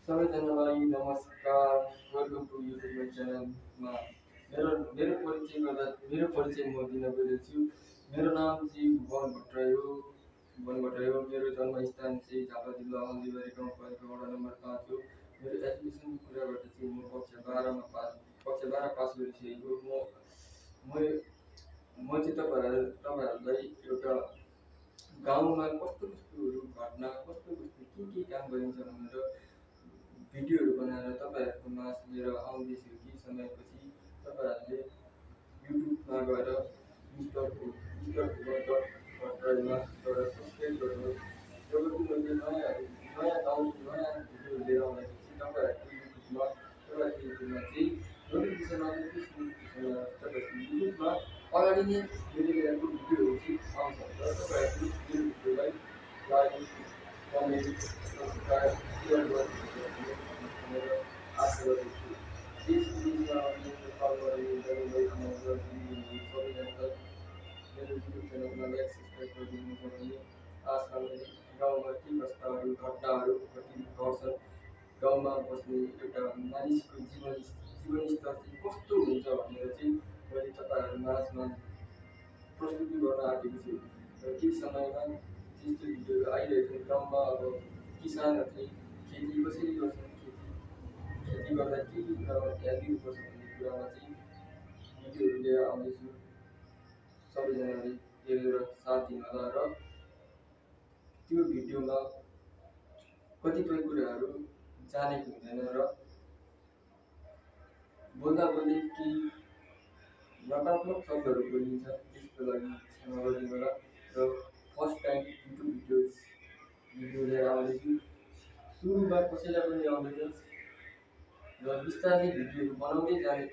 सबैजनालाई नमस्कार। Welcome to YouTube my च्यानलमा मेरो परिचय म दिन गइरहेछु। मेरो नाम चाहिँ भुवन भट्टराई हो। मेरो जन्मस्थान चाहिँ झापा जिल्ला हल्दीबारी गाउँपालिका वडा नम्बर 5 हो। मेरो एजुकेसनको कुराबाट चाहिँ म कक्षा 12 पास गरिसकेको। म चाहिँ तपाईँहरूलाई एउटा गाउँमा कस्तो कस्तोहरू घटना के काम गरिन्छ भनेर भिडियोहरू बनाएर तपाईँहरूको माझ लिएर आउँदैछु। केही समयपछि तपाईँहरूले युट्युबमा गएर मिस्टर भुवन भट्टराईमा गएर सब्सक्राइब गर्नुहोस्। जब कि मैले नयाँ भिडियोहरू लिएर आउँदाखेरि तपाईँहरूको युट्युबमा चाहिँ नोटिफिकेसन तपाईँहरूको युट्युबमा अगाडि नै मैले ल्याएको भिडियोहरू चाहिँ आउँछ र तपाईँहरूले यो भिडियोलाई लाइक, कमेन्ट, सब्सक्राइब, सेयर गर्नु भनेर आशा गर्दछु। देश विदेशमा नेपालबाट सबैजनालाई मेरो युट्युब च्यानलमा लाइक सब्सक्राइब गरिदिनुहुन्छ भन्ने आशा गरी गाउँमा के कस्ताहरू घटनाहरू कति घट्छन्, गाउँमा बस्ने एउटा मानिसको जीवनस्तर चाहिँ कस्तो हुन्छ भनेर चाहिँ मैले तपाईँहरू माझमा प्रस्तुति गर्न आँटेको छु। र केही समयमा त्यस्तो भिडियोहरू आइरहेको छ। गाउँमा अब किसानहरूले खेती कसरी गर्छन्, खेती गर्दा के कुरामा ध्यान दिनुपर्छ भन्ने कुरामा चाहिँ भिडियोहरू लिएर आउँदैछु। सबैजनाले हेरेर साथ दिनुहोला र त्यो भिडियोमा कतिपय कुराहरू जानेको हुँदैन र बोल्दा बोल्दै केही नकारात्मक शब्दहरू बोलिन्छ, त्यसको लागि क्षमा गरिदिनुहोला। र फर्स्ट टाइम युट्युब भिडियो लिएर आउँदैछु। सुरुमा कसैलाई पनि आउँदैन र बिस्तारै भिडियोहरू बनाउँदै जाने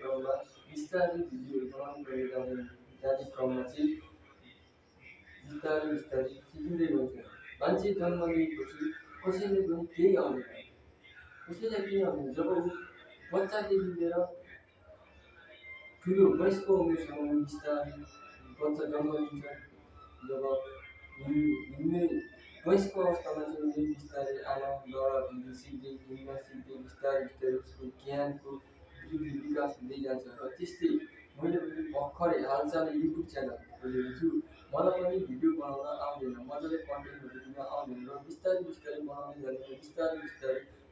क्रममा चाहिँ बिस्तारै सिकिँदै गउँछ। मान्छे जन्म लिएपछि कसैले पनि केही आउँदैन। जब बच्चादेखि लिएर ठुलो वयस्को उमेरसम्म बिस्तारै बच्चा जन्म लिन्छ। जब हिँड्ने वयस्को अवस्थामा चाहिँ उसले बिस्तारै आमा बाबादेखि सिक्दै बिस्तारै उसको ज्ञानको वृद्धि विकास हुँदै जान्छ। र त्यस्तै मैले पनि भर्खरै हालसालै युट्युब च्यानल खोलेको छु। मलाई पनि भिडियो बनाउन आउँदैन, मजाले कन्टेन्टहरू दिन आउँदैन र बिस्तारै बनाउँदै जाँदैछ। बिस्तारै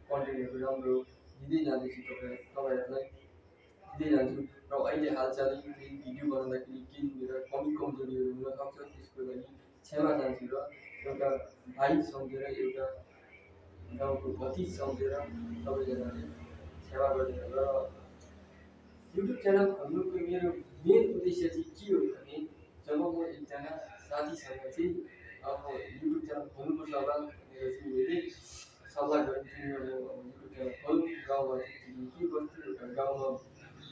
कन्टेन्टहरू राम्रो दिँदै जाँदैछु, तपाईँहरूलाई दिँदै जान्छु। र अहिले हालसालै भिडियो बनाउँदाखेरि केही मेरा कमजोरीहरू हुनसक्छ, त्यसको लागि क्षमा चाहन्छु। र एउटा भाइ सम्झेर, एउटा गाउँको भतिज सम्झेर सबैजनाले सेवा गरिदिनु। र युट्युब च्यानल खोल्नुको मेरो मेन उद्देश्य चाहिँ के हो भने, जब म एकजना साथीसँग चाहिँ अब युट्युब च्यानल खोल्नुपर्छ होला भनेर चाहिँ मैले सल्लाह गरेँ। युट्युब च्यानल खोल्नु, गाउँमा के गर्छु, एउटा गाउँमा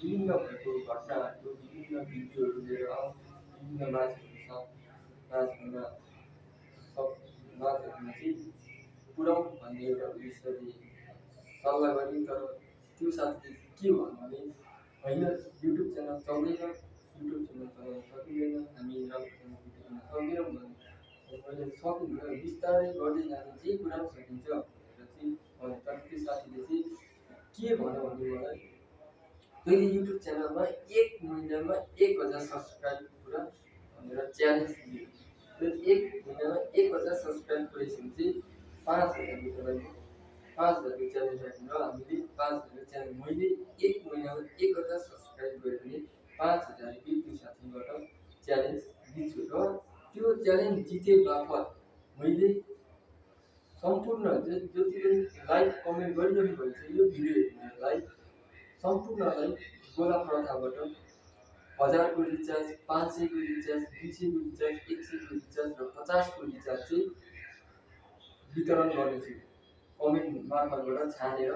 विभिन्न भएको घटनाहरूको विभिन्न भिडियोहरू लिएर आउँ, विभिन्न माझहरूमा चाहिँ पुऱ्याउँ भन्ने एउटा उद्देश्यले सल्लाह गरेँ। तर त्यो साथीले के भन्यो भने, होइन युट्युब च्यानल चल्दैन, युट्युब च्यानल चलाउन सकिँदैन, हामी राम्रोसँग भिडियो दिन सक्दैनौँ भने मैले सकिन्छ, बिस्तारै गर्दै जाने जे कुरा पनि सकिन्छ भनेर चाहिँ भने। तर त्यो साथीले चाहिँ के भन्यो भने मलाई, तैँले युट्युब च्यानलमा 1 महिनामा 1000 सब्सक्राइब पुरा भनेर च्यालेन्ज दियो। र 1 महिनामा 1000 सब्सक्राइब पुऱ्याइसकेपछि चाहिँ 5000 रुपियाँ 5000को च्यालेन्ज राख्नु र हामीले 5000 च्यालेन्ज मैले 1 महिनामा 1000 सब्सक्राइब गऱ्यो भने 5000 रुपियाँ त्यो साथीबाट च्यालेन्ज दिन्छु। र त्यो च्यालेन्ज जिते बापत मैले सम्पूर्ण जति पनि लाइक कमेन्ट गरिरहनु भएको छ यो भिडियो हेर्नेलाई सम्पूर्णलाई गोला प्रथाबाट 1000 को रिचार्ज, 500 को रिचार्ज, 200 को रिचार्ज, 100 को रिचार्ज र 50 को रिचार्ज चाहिँ वितरण गर्नेछु। कमेन्ट मार्फतबाट छानेर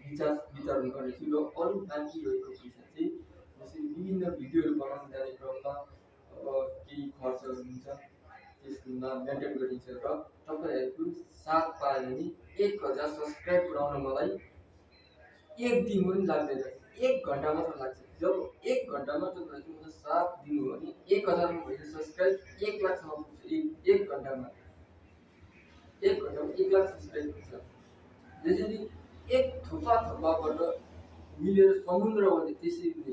रिचार्ज वितरण गर्नेछु। र अरू बाँकी रहेको पैसा चाहिँ जसरी विभिन्न भिडियोहरू बनाउन जाने क्रममा केही खर्चहरू हुन्छ, त्यसमा मेन्टेन गरिन्छ। र तपाईँहरूको साथ पायो भने 1000 सब्सक्राइब पुऱ्याउन मलाई 1 दिन पनि लाग्दैन, 1 घन्टा मात्र लाग्छ। जब 1 घन्टामा तपाईँहरूले मलाई साथ दिनु हो भने 1000 भएपछि सब्सक्राइब 1 लाखसम्म पुग्छ। 1 घन्टामा 1 लाख सब्सक्राइब पुग्छ। त्यसरी थोपा थोपाबाट मिलेर समुद्र बन्यो। त्यसैले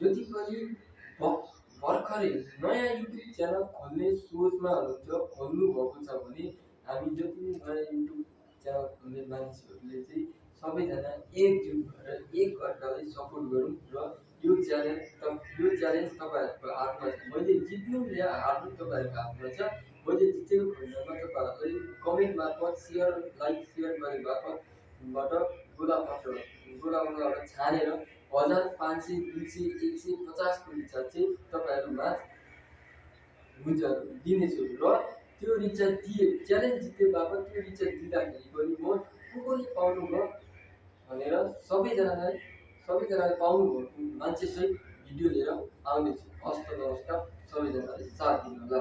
जति पनि भर्खरै नयाँ युट्युब च्यानल खोल्ने सोचमा हुनुहुन्छ, खोल्नु भएको छ भने हामी जति पनि नयाँ युट्युब च्यानल खोल्ने मानिसहरूले चाहिँ सबैजना एकजुट भएर एकअर्कालाई सपोर्ट गरौँ र यो च्यालेन्ज तपाईँहरूको हातमा छ। मैले जित्नु या हार्नु तपाईँहरूको हातमा छ। मैले जितेको खण्डमा तपाईँहरूलाई कमेन्ट मार्फत लाइक सेयर गरे मार्फतबाट गोलाबाट छानेर 1000, 500, 200, 150 को रिचार्ज चाहिँ तपाईँहरूमा हुन्छ दिनेछु र त्यो रिचार्ज च्यालेन्ज जिते बापत त्यो रिचार्ज दिँदाखेरि पनि म को पाउनुभयो भनेर सबैजनाले पाउनुभएको मान्छेसहित भिडियो लिएर आउनेछु। हस्त नमस्कार, सबैजनाले साथ दिनु होला।